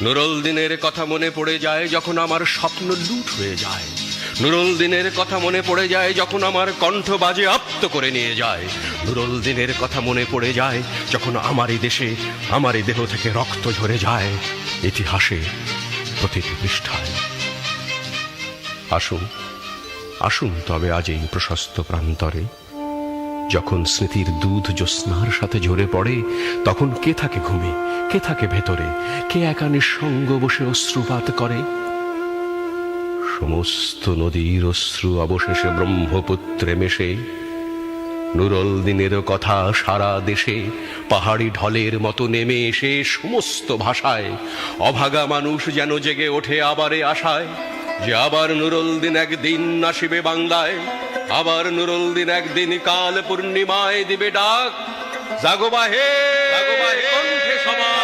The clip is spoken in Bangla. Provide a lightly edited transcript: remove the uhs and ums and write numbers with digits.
নুরুল দিনের কথা মনে পড়ে যায় যখন আমার স্বপ্ন লুট হয়ে যায়। নুরুল দিনের কথা মনে পড়ে যায় যখন আমার কণ্ঠ বাজে আপ্ত করে নিয়ে যায়। নুরুল দিনের কথা মনে পড়ে যায় যখন আমারই দেশে আমারই দেহ থেকে রক্ত ঝরে যায় ইতিহাসে প্রতিটি পৃষ্ঠায়। আসুন আসুন তবে আজ এই প্রশস্ত প্রান্তরে, যখন স্মৃতির দুধ জ্যোৎস্নার সাথে ঝরে পড়ে, তখন কে থাকে ঘুমে, কে থাকে ভেতরে, কে একা নিঃসঙ্গ বসে অশ্রুপাত করে। সমস্ত নদীর অশ্রু অবশেষে ব্রহ্মপুত্রে মেশে। নুরুল দিনের কথা সারা দেশে পাহাড়ি ঢলের মতো নেমে এসে সমস্ত ভাষায় অভাগা মানুষ যেন জেগে ওঠে আবারে আশায়, যে আবার নুরুল দিন একদিন আসিবে বাংলায়, আবার নুরুল দিন একদিন কাল পূর্ণিমায় দিবে ডাক, জাগো বাহে কণ্ঠে সবাই।